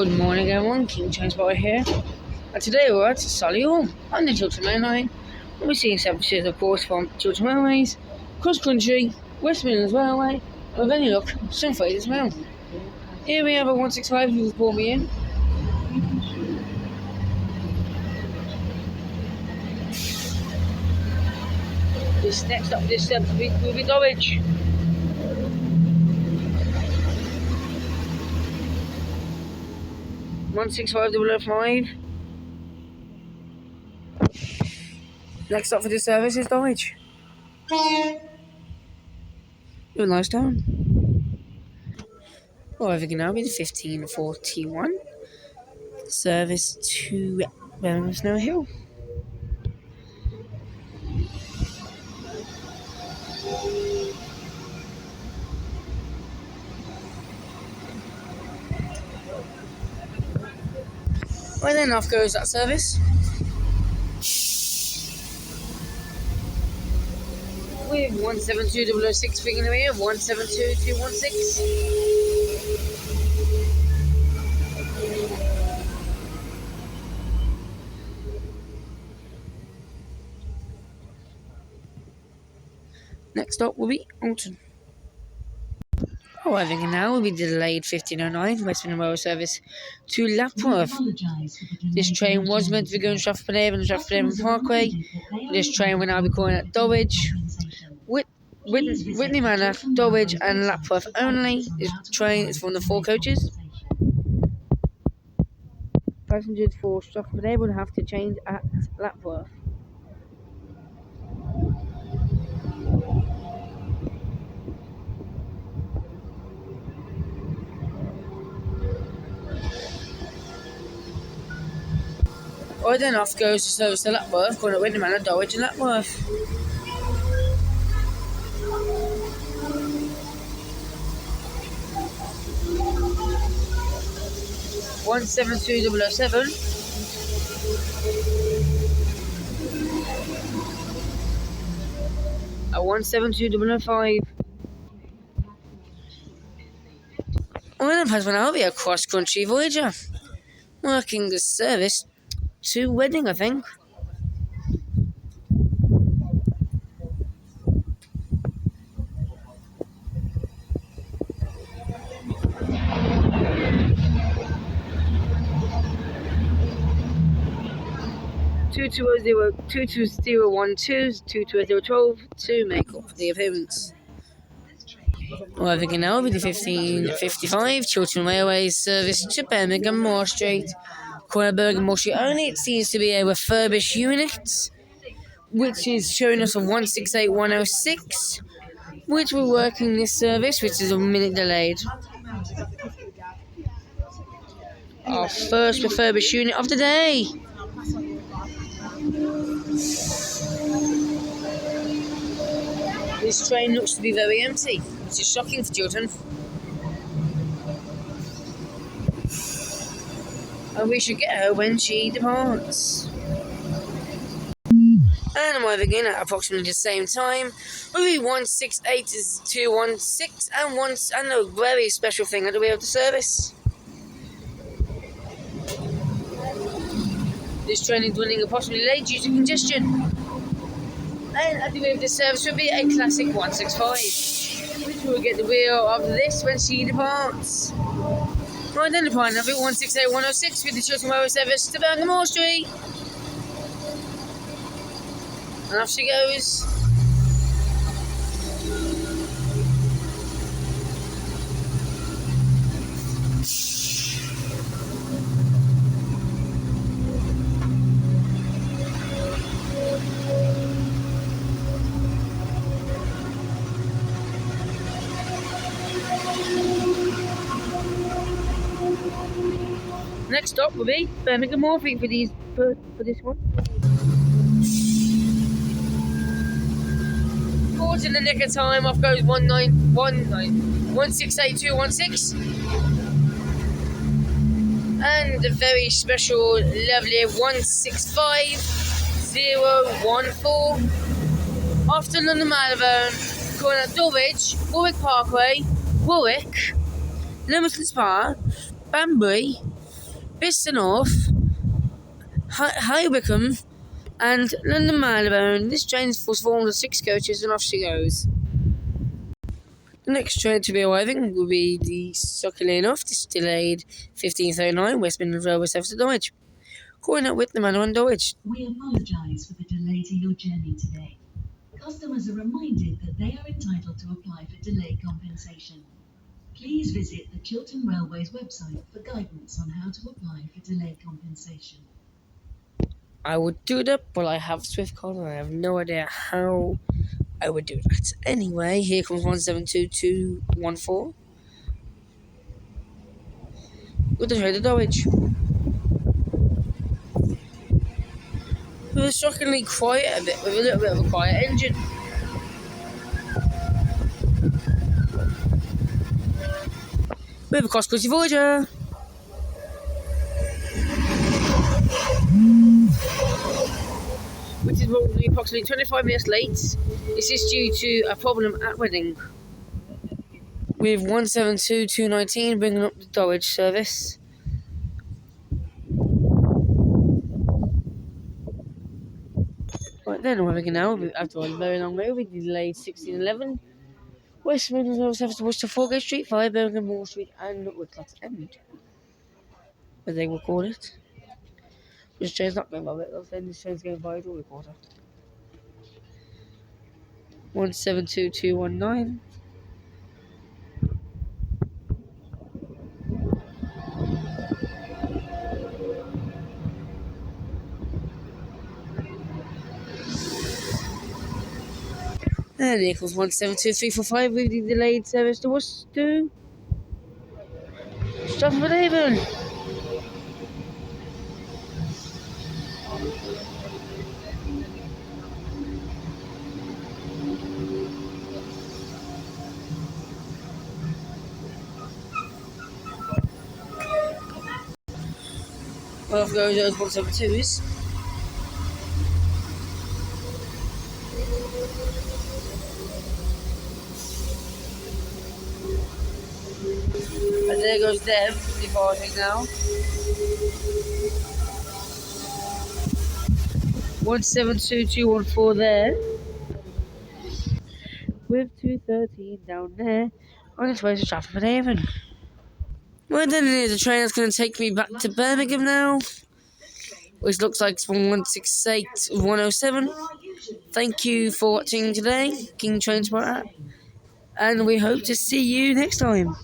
Good morning everyone, King Transporter here, and today we're at Solihull on the Chiltern Main Line. We'll be seeing services of course from Chiltern Railways, Cross Country, West Midlands Railway, and with any luck, some freight as well. Here we have a 165 who's brought me in. This next up this step will be Norwich. One 65005. Next up for this service is Norwich. You're nice down. However, can now be the 1541 service to Birmingham Snow Hill. Right then, off goes that service. With 172006 beginning here, 172216. Next up will be Alton. Arriving now will be the delayed 1509 West Midlands Railway service to Lapworth. This train was meant to be going to Strathport-on-Avon and Strathport-on-Avon Parkway. This train will now be calling at Dulwich, Whitney Manor, Dulwich and Lapworth only. This train is from the 4 coaches. Passengers for Strathport-on-Avon have to change at Lapworth. Right then, off goes the service to Lapworth, calling at Whitney Manor, Dulwich and Lapworth. One 17207. At 17205. Then has one out be a cross-country voyager, working the service to Reading, I think. Two 22012 to make up for the appearance. Well, we can now be the 1555 Chiltern Railways service to Birmingham Moor Street. Birmingham Moor Street only. It seems to be a refurbished unit, which is showing us a 168106, which we're working this service, which is a minute delayed. Our first refurbished unit of the day. This train looks to be very empty, which is shocking for Chiltern. And we should get her when she departs. And I'm arriving in at approximately the same time. Will be 168216 and a very special thing at the wheel of the service. This train is running approximately late due to congestion. And at the wheel of the service will be a classic 165, which will get the wheel of this when she departs. Right then, departing of it 168106 with the Chiltern Railway service to Birmingham Moor Street. And off she goes. Next stop will be Birmingham Moor Street for this one. Caught in the nick of time, off goes 168216. And a very special, lovely 165014. Off to London Malvern, calling at Dulwich, Warwick Parkway, Warwick, Livingston Spa, Banbury, Bicester North, High Wycombe, and London Marylebone. This train was formed of 6 coaches, and off she goes. The next train to be arriving will be the Solihull North. This is delayed 15:39, West Midlands Railway service to Dulwich. Calling out with the man on Dulwich. We apologise for the delay to your journey today. Customers are reminded that they are entitled to apply for delay compensation. Please visit the Chiltern Railways website for guidance on how to apply for delay compensation. I would do that, but I have Swift card and I have no idea how I would do that. Anyway, here comes 172214 with the train to Dulwich. It was shockingly quiet a bit, with a little bit of a quiet engine. We have a cross-country Voyager. Which is probably approximately 25 minutes late. This is due to a problem at Reading. With 172219 bringing up the Dulwich service. Right then, we're having now, after a very long way, we delayed 1611. West Midlands Railway service to Worcester, Foregate Street, 5 Birmingham Moor Street, and Wicklow End. As they record it. This train's not going by it, they'll say this train's going by the recorder. 172219. And here comes 172345 with the delayed service to Worcester. Stratford Avon. Off goes those 172s. And there goes Dev departing now. 172214 there. With 213 down there on its way to Stratford Avon. Well then, it is a train that's going to take me back to Birmingham now, which looks like it's 1168-107. Thank you for watching today, King Transport app, and we hope to see you next time.